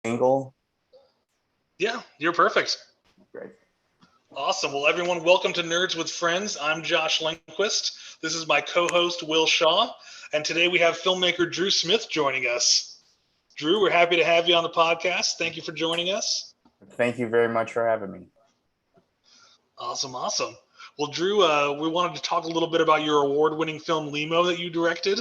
Angle. Yeah, you're perfect. Great. Awesome. Well, everyone, welcome to Nerds with Friends. I'm Josh Lindquist. This is my co-host, Will Shaw. And today we have filmmaker Drew Smith joining us. Drew, we're happy to have you on the podcast. Thank you for joining us. Thank you very much for having me. Awesome. Well, Drew, we wanted to talk a little bit about your award-winning film Limo that you directed.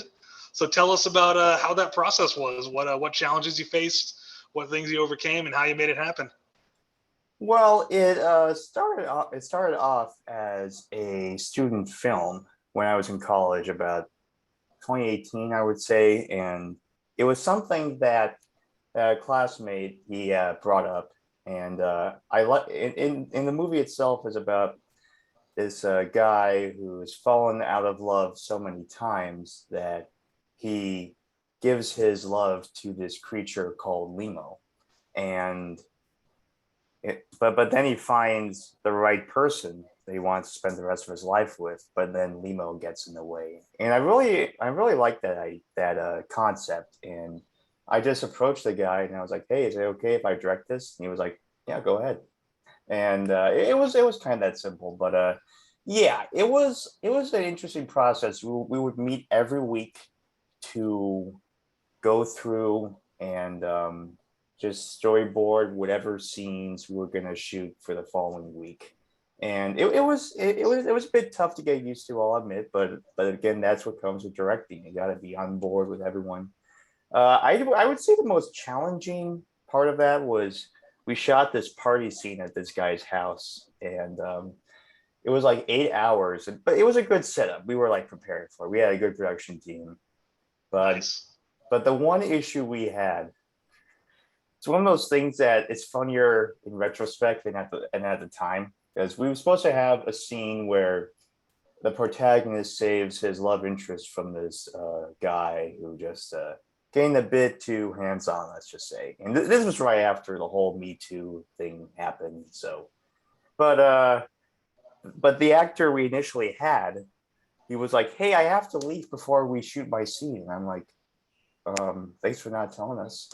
So tell us about how that process was, what challenges you faced, what things you overcame, and how you made it happen. Well, it started off as a student film when I was in college, about 2018, I would say, and it was something that a classmate he brought up, and I like in the movie itself is about this guy who's fallen out of love so many times that he gives his love to this creature called Limo, and but then he finds the right person that he wants to spend the rest of his life with, but then Limo gets in the way. And I really like that concept. And I just approached the guy and I was like, "Hey, is it okay if I direct this?" And he was like, "Yeah, go ahead." And it was kind of that simple, but yeah, it was an interesting process. We would meet every week to go through and just storyboard whatever scenes we were going to shoot for the following week. And it was a bit tough to get used to, I'll admit, but again, that's what comes with directing. You got to be on board with everyone. I would say the most challenging part of that was we shot this party scene at this guy's house, and it was like 8 hours, but it was a good setup. We were like prepared for it. We had a good production team, but Nice. but the one issue we had, it's one of those things that it's funnier in retrospect than at the time, because we were supposed to have a scene where the protagonist saves his love interest from this guy who just getting a bit too hands-on, let's just say. And this was right after the whole Me Too thing happened. So, but but the actor we initially had, he was like, "Hey, I have to leave before we shoot my scene." And I'm like, thanks for not telling us.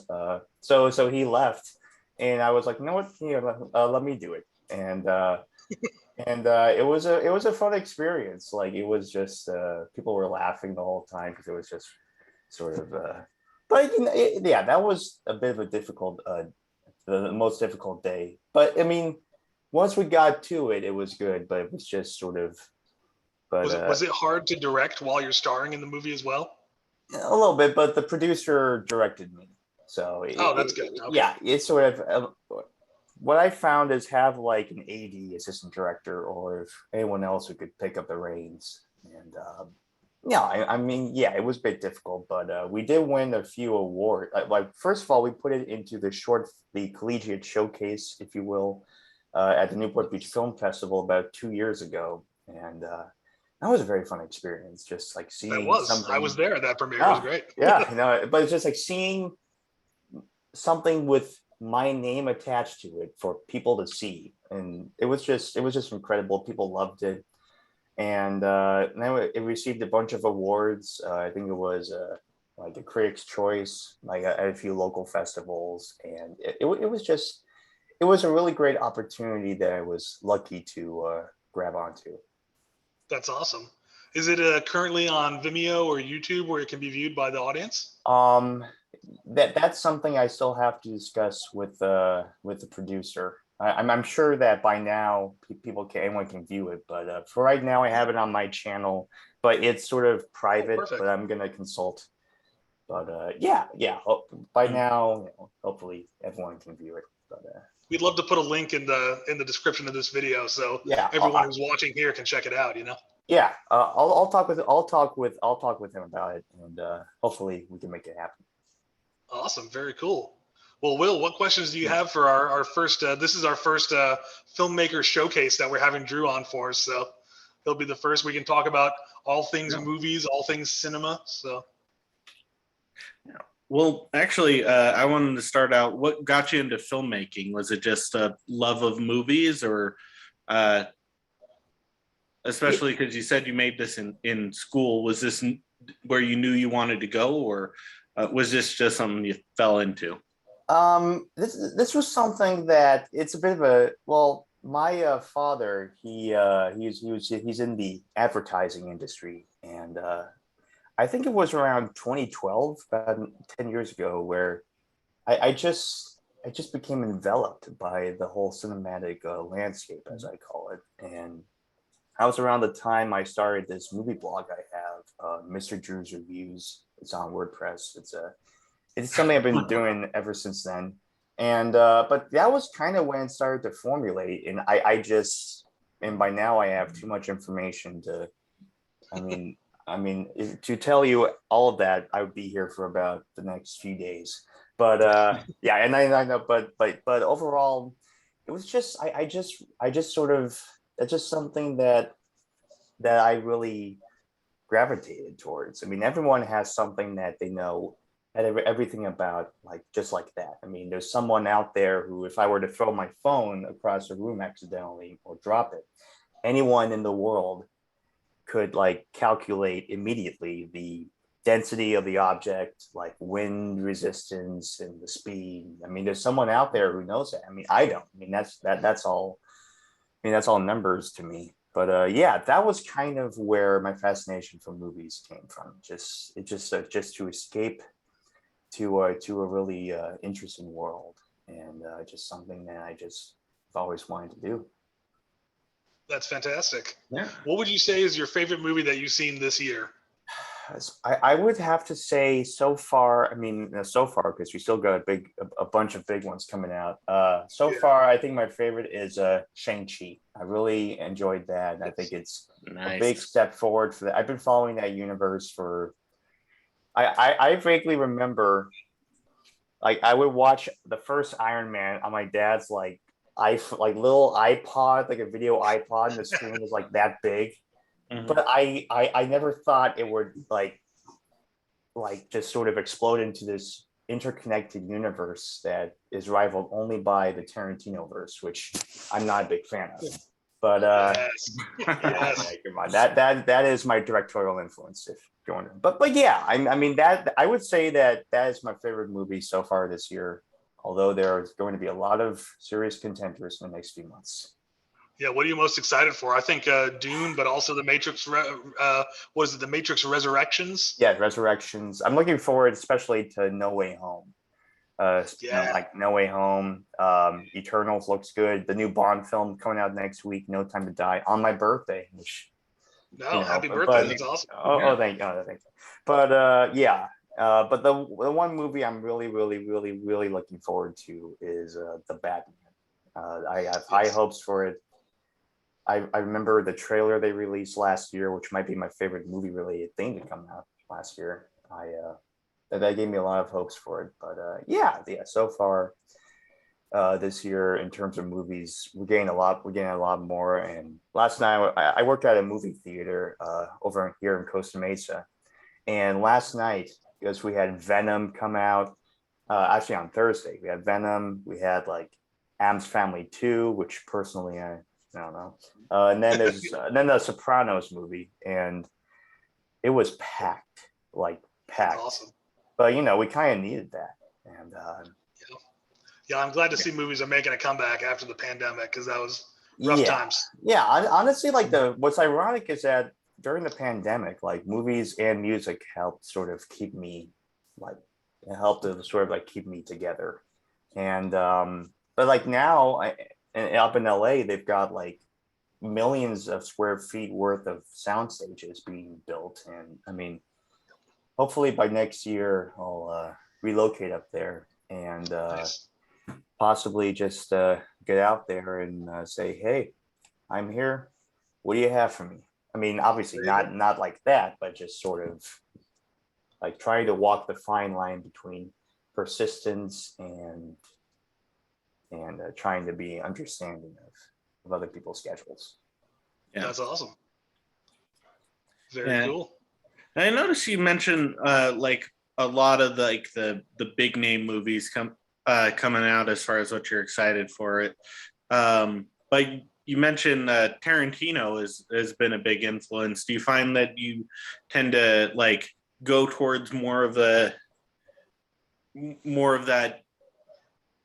So he left, and I was like, "You know what? Here, let me do it." And it was a fun experience. Like, it was just people were laughing the whole time because it was just sort of. But yeah, that was a bit of a difficult, the most difficult day. But I mean, once we got to it, it was good. But it was just sort of, but Was it hard to direct while you're starring in the movie as well? a little bit. But the producer directed me, so Oh, that's good. Okay. yeah, it's sort of. What I found is have like an AD, assistant director, or if anyone else who could pick up the reins. And yeah, I mean, yeah, it was a bit difficult, but we did win a few awards. Like, first of all, we put it into the collegiate showcase, if you will, at the Newport Beach Film Festival about 2 years ago, and that was a very fun experience. Just like That seeing was. I something. was there at that premiere. It was Oh, great. yeah, but it's just like seeing something with my name attached to it for people to see, and it was just incredible. People loved it, and then it received a bunch of awards. I think it was like a Critics' Choice, like at a few local festivals, and it was a really great opportunity that I was lucky to grab onto. That's awesome. Is it currently on Vimeo or YouTube where it can be viewed by the audience? Um, that's something I still have to discuss with the producer. I'm sure that by now anyone can view it, but for right now I have it on my channel, but it's sort of Oh, private. But perfect. I'm gonna consult. But yeah. By now, hopefully everyone can view it. But We'd love to put a link in the description of this video so yeah, everyone who's watching here can check it out. yeah. I'll talk with him about it, and hopefully we can make it happen. Awesome. Very cool. Well, Will, what questions do you have for our first? This is our first filmmaker showcase that we're having Drew on for. So he'll be the first. We can talk about all things Yeah. movies, all things cinema. So Well, actually, I wanted to start out. What got you into filmmaking? Was it just a love of movies, or uh, especially because you said you made this in school? Was this where you knew you wanted to go, or was this just something you fell into? This was something that it's a bit of a well. My father, he's in the advertising industry, and I think it was around 2012, about 10 years ago, where I just became enveloped by the whole cinematic landscape, as I call it, and that was around the time I started this movie blog I have, Mr. Drew's Reviews. It's on WordPress. It's something I've been doing ever since then. And but that was kind of when it started to formulate. And I just and by now I have too much information to I mean to tell you all of that, I would be here for about the next few days. But yeah, and I know, but overall, it was just I just sort of that's just something that I really gravitated towards. I mean, everyone has something that they know everything about, like just like that. I mean, there's someone out there who, if I were to throw my phone across the room accidentally or drop it, anyone in the world could like calculate immediately the density of the object, like wind resistance and the speed. I mean, there's someone out there who knows that. I mean, I don't. I mean, that's all. I mean, that's all numbers to me. But yeah, that was kind of where my fascination for movies came from. Just to escape to a really interesting world, and just something that I just always wanted to do. That's fantastic. Yeah. What would you say is your favorite movie that you've seen this year? I would have to say so far. I mean, so far because we still got a bunch of big ones coming out. So Yeah. far, I think my favorite is Shang-Chi. I really enjoyed that. I think it's a big step forward for that. I've been following that universe for. I vaguely remember, like I would watch the first Iron Man on my dad's like little iPod, like a video iPod, and the screen was like that big. Mhm. But I never thought it would like just sort of explode into this interconnected universe that is rivaled only by the Tarantino verse, which I'm not a big fan of. But Yes. Yes. come on, that is my directorial influence. If you're wondering, but yeah, I mean that I would say that is my favorite movie so far this year. Although there's going to be a lot of serious contenders in the next few months. Yeah. What are you most excited for? I think Dune, but also the Matrix. Was it the Matrix Resurrections? Yeah, Resurrections. I'm looking forward, especially to No Way Home. Yeah. Like No Way Home, Eternals looks good. The new Bond film coming out next week, No Time to Die, on my birthday, which No, happy birthday. That's awesome. thank you. But yeah, but the one movie I'm really looking forward to is the Batman. I have high hopes for it. I remember the trailer they released last year, which might be my favorite movie related thing to come out last year. That gave me a lot of hopes for it. But yeah, so far this year in terms of movies, we're getting a lot more. And last night I worked at a movie theater over here in Costa Mesa, and last night, because we had Venom come out, actually on Thursday we had Venom, we had like Addams Family 2, which personally I don't know, and then there's then the Sopranos movie, and it was packed, like packed. That's awesome. But you know, we kind of needed that, and Yeah, I'm glad to see movies are making a comeback after the pandemic because that was rough times. Yeah. Honestly, like what's ironic is that during the pandemic, like movies and music helped sort of keep me like it helped to sort of like keep me together, and but like now and up in LA, they've got like millions of square feet worth of sound stages being built, and I mean, hopefully by next year I'll relocate up there and Nice. possibly just get out there and say, "Hey, I'm here. What do you have for me?" I mean, obviously not like that, but just sort of like trying to walk the fine line between persistence and trying to be understanding of other people's schedules. Yeah. That's awesome. Very cool. And I noticed you mentioned like a lot of the big name movies coming out as far as what you're excited for it. But you mentioned Tarantino has been a big influence. Do you find that you tend to like go towards more of that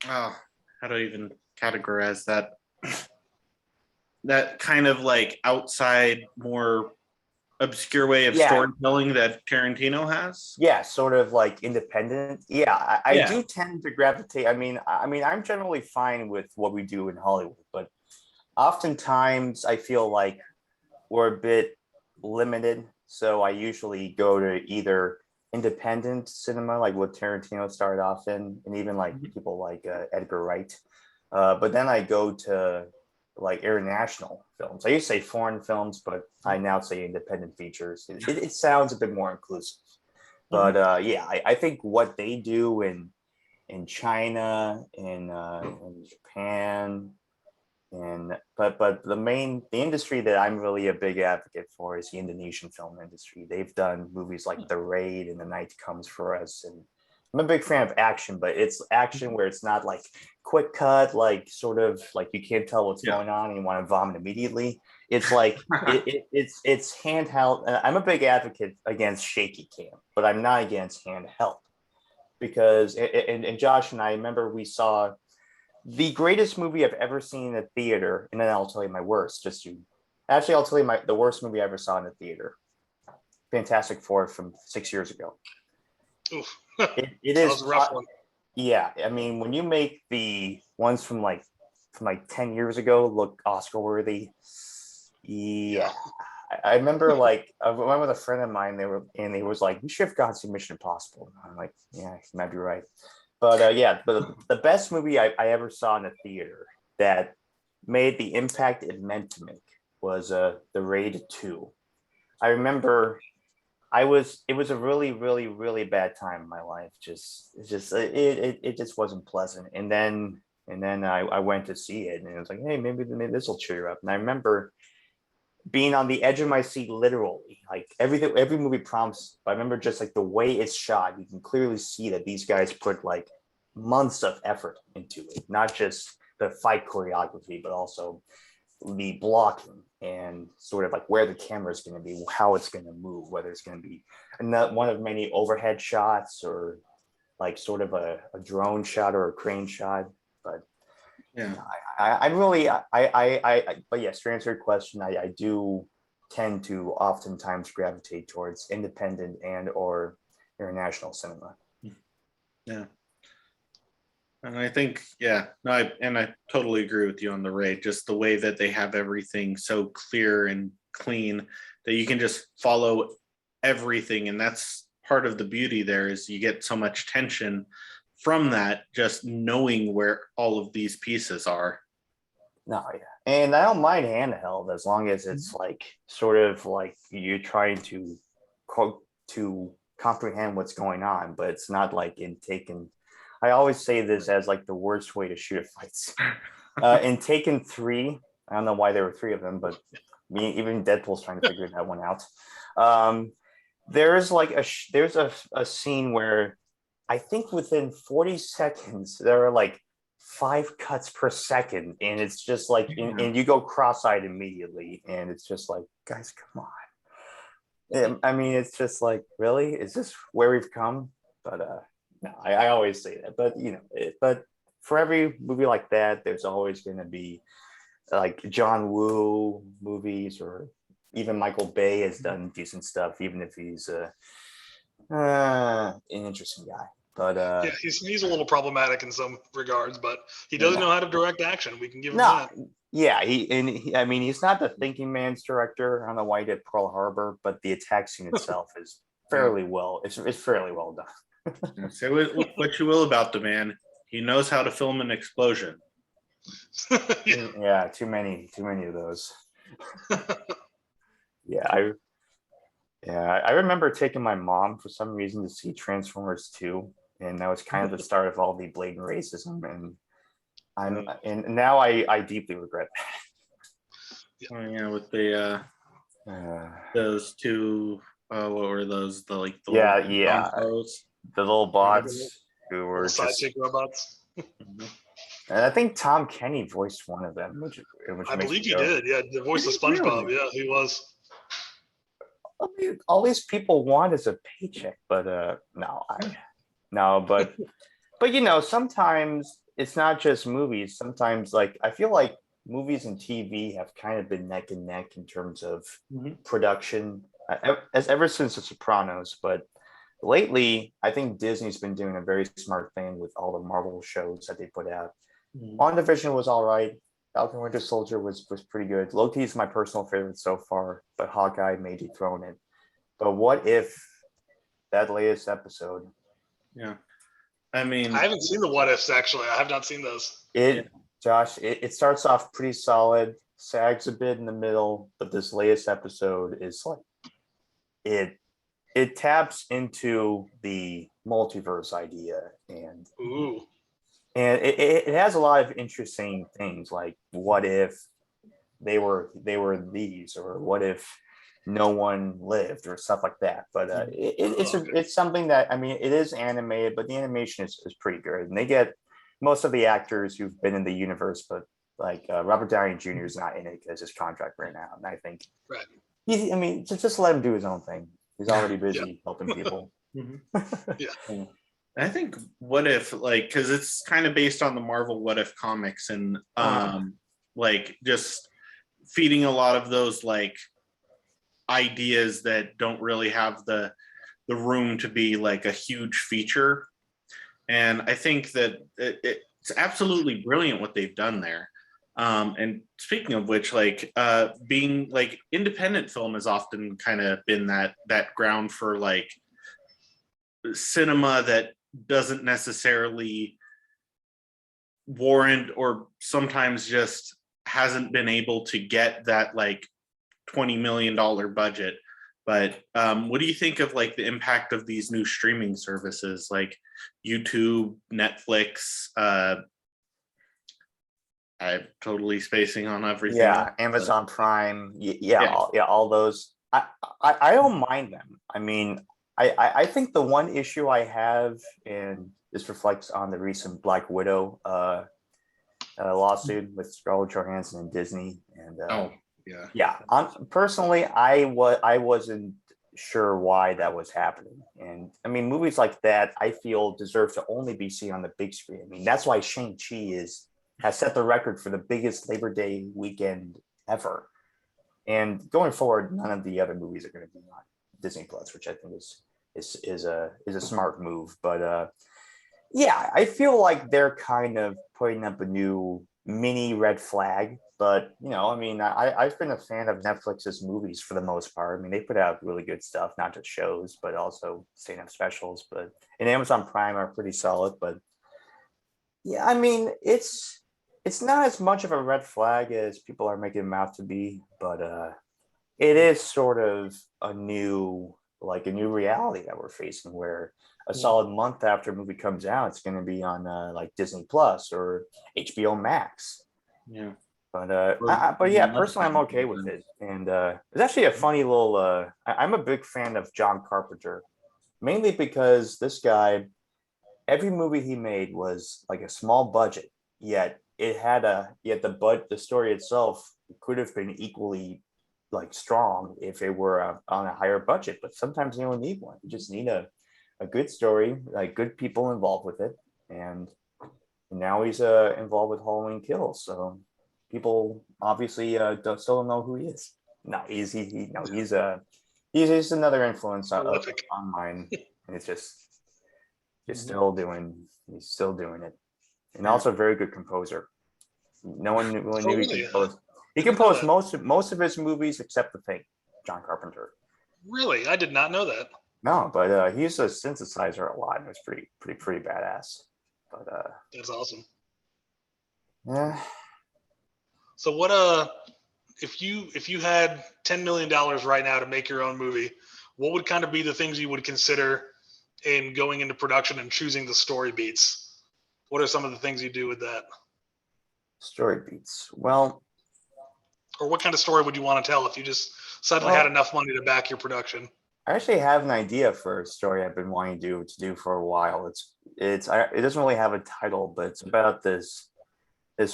oh, how do I even categorize that? That kind of like outside, more obscure way of Yeah, storytelling that Tarantino has. yeah, sort of like independent. Yeah, I Yeah. do tend to gravitate. I mean, I'm generally fine with what we do in Hollywood, but oftentimes I feel like we're a bit limited. So I usually go to either independent cinema, like what Tarantino started off in, and even like Mhm. people like Edgar Wright. But then I go to like international films. I used to say foreign films, but I now say independent features. It sounds a bit more inclusive. But Mhm. yeah, I think what they do in China, in Japan, and but the industry that I'm really a big advocate for is the Indonesian film industry. They've done movies like The Raid and The Night Comes for Us, and I'm a big fan of action, but it's action where it's not like quick cut, like sort of like you can't tell what's Yeah. going on and you want to vomit immediately. It's like it's handheld. I'm a big advocate against shaky cam, but I'm not against handheld because and Josh and I remember we saw the greatest movie I've ever seen in a theater, and then I'll tell you my worst. Actually, I'll tell you the worst movie I ever saw in a theater. Fantastic Four from 6 years ago. Oof. It That is, was a rough one. yeah. I mean, when you make the ones from like 10 years ago look Oscar worthy, Yeah. yeah. I remember like I went with a friend of mine. He was like, "We should have gone to Mission Impossible." And I'm like, "Yeah, you might be right." But yeah, but the best movie I ever saw in a theater that made the impact it meant to make was The Raid 2. I remember it was a really, really, really bad time in my life. It just wasn't pleasant. And then I went to see it and it was like, hey, maybe this will cheer you up. And I remember being on the edge of my seat literally, like every movie prompts. I remember just like the way it's shot, you can clearly see that these guys put like months of effort into it, not just the fight choreography but also the blocking and sort of like where the camera is going to be, how it's going to move, whether it's going to be one of many overhead shots or like sort of a drone shot or a crane shot. But Yeah. I really, but yes, to answer your question, I do tend to oftentimes gravitate towards independent and or international cinema. Yeah. And I think, yeah, no, I totally agree with you on the Raid. Just the way that they have everything so clear and clean that you can just follow everything, and that's part of the beauty there is you get so much tension from that, just knowing where all of these pieces are. No, yeah. And I don't mind handheld as long as it's like sort of like you're trying to to comprehend what's going on, but it's not like in Taken. I always say this as like the worst way to shoot a fight. In Taken 3, I don't know why there were three of them, but even Deadpool's trying to figure that one out. Um, there's like there's a scene where I think within 40 seconds there are like 5 cuts per second, and it's just like and you go cross-eyed immediately, and it's just like, guys, come on. I mean, it's just like, really, is this where we've come? But no, I always say that, but but for every movie like that there's always going to be like John Woo movies, or even Michael Bay has done decent stuff, even if he's an interesting guy. But Yeah, he's a little problematic in some regards, but he does no, know how to direct action. We can give him no, that. yeah, I mean, he's not the thinking man's director. I don't know why he did Pearl Harbor, but the attack scene itself is Yeah. fairly well. It's fairly well done. Say what you will about the man, he knows how to film an explosion. Yeah. Yeah, too many of those. Yeah, I remember taking my mom for some reason to see Transformers 2, and that was kind of the start of all the blatant racism, and now I deeply regret Oh, yeah, with the that. those two, what were those? The like the little Yeah, photos. the little bots who Little were just, sidekick robots. and I think Tom Kenny voiced one of them, which I makes believe me he go, did. Yeah, the voice did of he SpongeBob. really? Yeah, he was. All these people want is a paycheck, but no, but but you know, sometimes it's not just movies. Sometimes, like, I feel like movies and TV have kind of been neck and neck in terms of Mhm. production, as ever since The Sopranos. But lately, I think Disney's been doing a very smart thing with all the Marvel shows that they put out. Mhm. WandaVision was all right. Falcon Winter Soldier was pretty good. Loki is my personal favorite so far, but Hawkeye may dethrone it. But what if that latest episode, Yeah. I I mean, haven't seen the what ifs actually. I have not seen those. yeah. it starts off pretty solid, sags a bit in the middle, but this latest episode is like it it taps into the multiverse idea, Ooh. and it has a lot of interesting things like what if they were these, or what if no one lived, or stuff like that. But Okay. it's something that, I mean, it is animated, but the animation is pretty good, and they get most of the actors who've been in the universe, but like Robert Downey Jr. is not in it because his contract right now, and I think Right. I mean, just let him do his own thing. He's already Yeah. busy helping people. Mhm. Yeah. Yeah. I think what if, like, because it's kind of based on the Marvel What If comics, and like just feeding a lot of those like ideas that don't really have the room to be like a huge feature. And I think that it's absolutely brilliant what they've done there. And speaking of which, like being like independent film has often kind of been that ground for like cinema that doesn't necessarily warrant, or sometimes just hasn't been able to get that like $20 million budget. But what do you think of like the impact of these new streaming services like YouTube, Netflix? I'm totally spacing on everything else. Yeah, But Amazon Prime, yeah, yeah. all those. I don't mind them. I mean, I think the one issue I have, and this reflects on the recent Black Widow lawsuit with Scarlett Johansson and Disney, and Oh, yeah. yeah, personally, I wasn't sure why that was happening, and I mean, movies like that I feel deserve to only be seen on the big screen. I mean, that's why Shang-Chi has set the record for the biggest Labor Day weekend ever. And going forward, none of the other movies are going to be on Disney Plus, which I think is a smart move. But yeah, I feel like they're kind of putting up a new mini red flag. But you know, I mean, I've been a fan of Netflix's movies for the most part. I mean, they put out really good stuff, not just shows, but also stand-up specials. But and Amazon Prime are pretty solid. But yeah, I mean, it's not as much of a red flag as people are making them out to be, but it is sort of a new reality that we're facing, where a solid month after a movie comes out, it's going to be on like Disney Plus or HBO Max. Yeah. But Or but yeah, even personally, I'm okay with Netflix. it, and it's actually a funny little. I'm a big fan of John Carpenter, mainly because this guy, every movie he made was like a small budget, yet the story itself could have been equally like strong if it were on a higher budget. But sometimes you don't need one. You just need a good story, like good people involved with it, and now he's involved with Halloween Kills. So people obviously still don't know who he is. No, he no, he's just another influence Prolific. on mine, and it's just Mhm. he's still doing it, and Yeah. also a very good composer. No one really Oh, knew he really? composed. He I didn't know composed that. most of his movies except The Thing. John Carpenter. Really? I did not know that. No, but he used a synthesizer a lot, and it was pretty badass. But That's awesome. yeah, So what if you had $10 million right now to make your own movie, what would kind of be the things you would consider in going into production and choosing the story beats? What are some of the things you do with that? story beats. Well, Or what kind of story would you want to tell if you just suddenly had well, enough money to back your production? I actually have an idea for a story I've been wanting to do for a while. It doesn't really have a title, but it's about this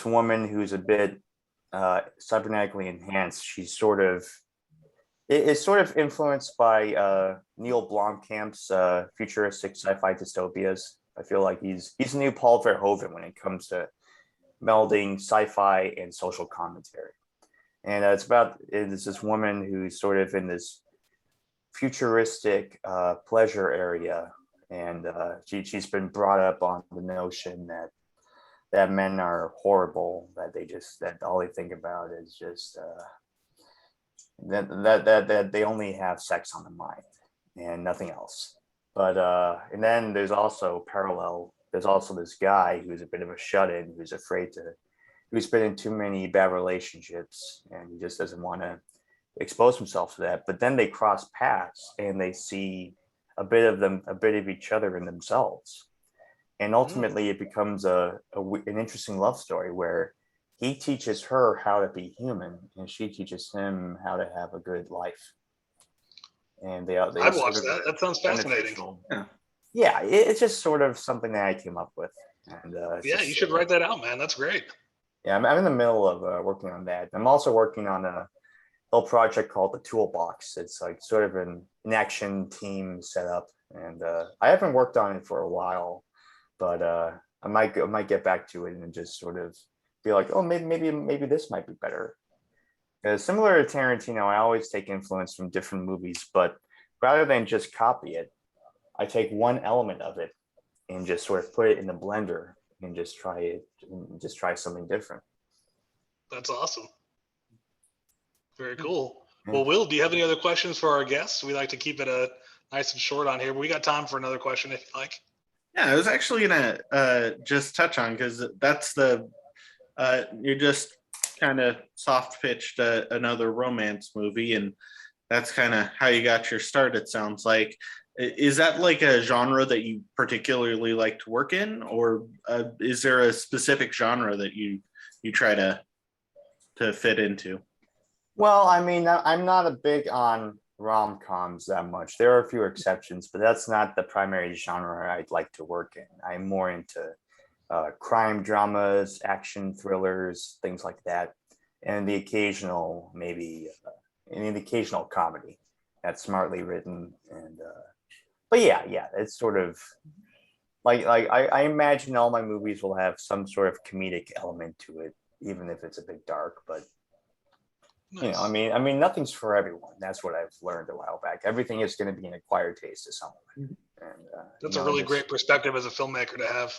woman who's a bit cybernetically enhanced. She's sort of it's sort of influenced by Neil Blomkamp's futuristic sci-fi dystopias. I feel like he's a new Paul Verhoeven when it comes to melding sci-fi and social commentary. And it's this woman who's sort of in this futuristic pleasure area, and she's been brought up on the notion that men are horrible, that all they think about is just that they only have sex on the mind and nothing else. But and then there's also this guy who's a bit of a shut-in, who's been in too many bad relationships, and he just doesn't want to expose himself to that. But then they cross paths and they see a bit of each other in themselves, and ultimately it becomes an interesting love story where he teaches her how to be human and she teaches him how to have a good life. And I'd watch that. That sounds fascinating. Yeah, it's just sort of something that I came up with. And yeah, you should write that out, man. That's great. Yeah, I'm in the middle of working on that. I'm also working on a little project called the Toolbox. It's like sort of an action team setup, and I haven't worked on it for a while, but I might get back to it and just sort of be like, oh, maybe this might be better. Similar to Tarantino, I always take influence from different movies, but rather than just copy it, I take one element of it and just sort of put it in the blender and just try something different. That's awesome. Very cool. Well, Will, do you have any other questions for our guests? We like to keep it nice and short on here, but we got time for another question if you like. Yeah, I was actually gonna just touch on, because that's you just kind of soft pitched another romance movie, and that's kind of how you got your start, it sounds like. Is that like a genre that you particularly like to work in, or is there a specific genre that you try to fit into? Well, I mean, I'm not a big on rom-coms that much. There are a few exceptions, but that's not the primary genre I'd like to work in. I'm more into crime dramas, action thrillers, things like that, and the occasional comedy that's smartly written. And but yeah, it's sort of like I imagine all my movies will have some sort of comedic element to it, even if it's a bit dark. But nice. I mean, nothing's for everyone. That's what I've learned a while back. Everything is going to be an acquired taste to someone. And that's a really great perspective as a filmmaker to have.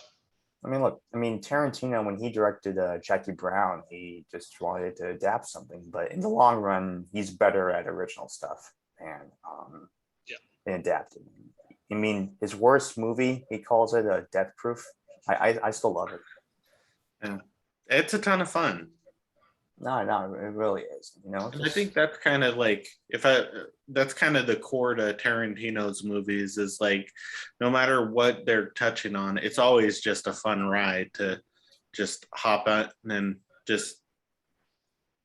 I mean, look, Tarantino, when he directed Jackie Brown, he just wanted to adapt something, but in the long run, he's better at original stuff and adapting. I mean, his worst movie, he calls it a Death Proof. I still love it. Yeah, it's a ton of fun. No, it really is. I think that's kind of like that's kind of the core to Tarantino's movies, is like, no matter what they're touching on, it's always just a fun ride to just hop on and just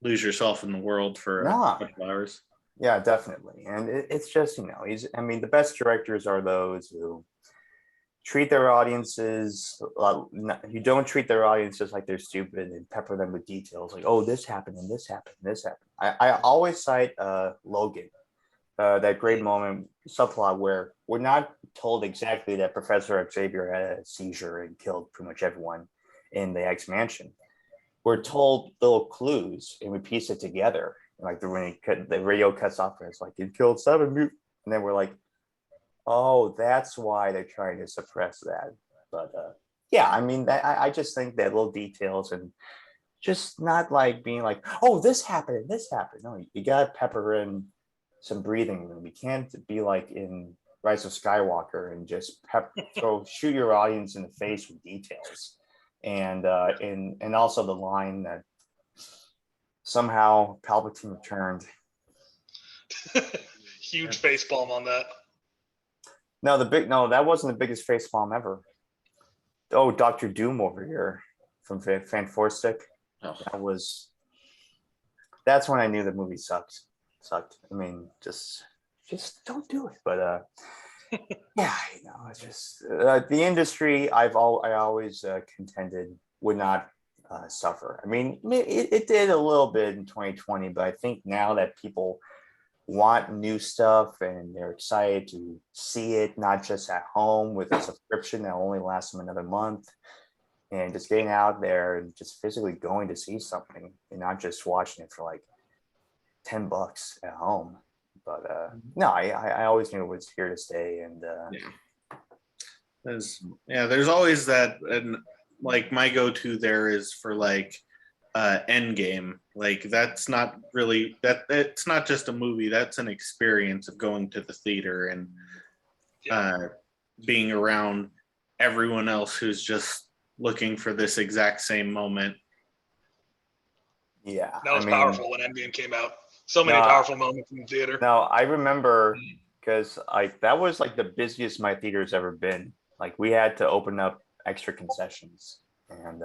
lose yourself in the world for a couple hours. Yeah, definitely. And it's just, the best directors are those who treat their audiences, you don't treat their audiences like they're stupid and pepper them with details like, oh, this happened and this happened and this happened. I always cite Logan, that great moment, subplot where we're not told exactly that Professor Xavier had a seizure and killed pretty much everyone in the X Mansion. We're told little clues and we piece it together. Like when the radio cuts off and it's like, it killed 7 mutants. And then we're like, oh, that's why they're trying to suppress that. But I just think that little details, and just not like being like, oh, this happened and this happened. No, you got to pepper in some breathing room. You can't be like in Rise of Skywalker and just shoot your audience in the face with details. And also the line that somehow Palpatine returned. Huge facepalm on that. No, that wasn't the biggest facepalm ever. Oh, Dr. Doom over here from Fan Four Stick. Oh. That's when I knew the movie sucked. I mean, just don't do it. But it's just the industry. I always contended would not suffer. I mean, it did a little bit in 2020, but I think now that people want new stuff and they're excited to see it, not just at home with a subscription that only lasts them another month, and just getting out there and just physically going to see something and not just watching it for like $10 at home. But no, I always knew it was here to stay. And there's always that. And like my go-to there is for like Endgame. Like that's not really that. It's not just a movie. That's an experience of going to the theater and being around everyone else who's just looking for this exact same moment. Yeah, that was powerful when Endgame came out. So many powerful moments in the theater. No, I remember because like that was like the busiest my theater's ever been. Like we had to open up extra concessions, and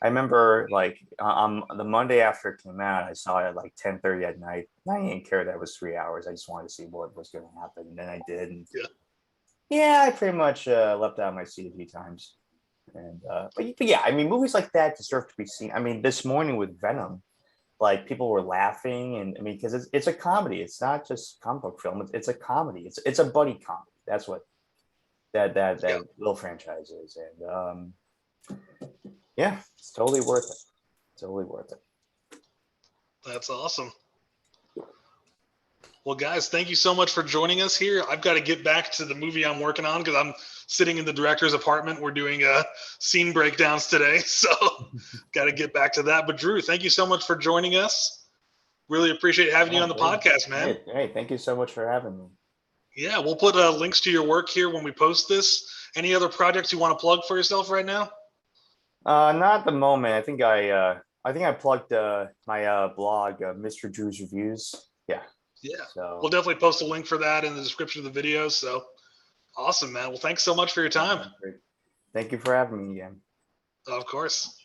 I remember like the Monday after it came out, I saw it at like 10:30 at night. I didn't care that it was 3 hours. I just wanted to see what was going to happen, and then I did. And yeah, I pretty much leapt out of my seat a few times. And but yeah, I mean, movies like that deserve to be seen. I mean, this morning with Venom, like people were laughing, and I mean, because it's a comedy. It's not just comic book film. It's a comedy. It's a buddy comedy. That's what that little franchise is. And yeah, it's totally worth it. Totally worth it. That's awesome. Well, guys, thank you so much for joining us here. I've got to get back to the movie I'm working on because I'm sitting in the director's apartment. We're doing scene breakdowns today, so got to get back to that. But Drew, thank you so much for joining us. Really appreciate having you on the podcast, man. Hey, thank you so much for having me. Yeah, we'll put links to your work here when we post this. Any other projects you want to plug for yourself right now? Not at the moment. I think I plugged my blog, Mr. Drew's Reviews. Yeah. Yeah. So we'll definitely post a link for that in the description of the video. So awesome, man. Well, thanks so much for your time. Thank you for having me again. Of course.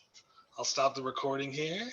I'll stop the recording here.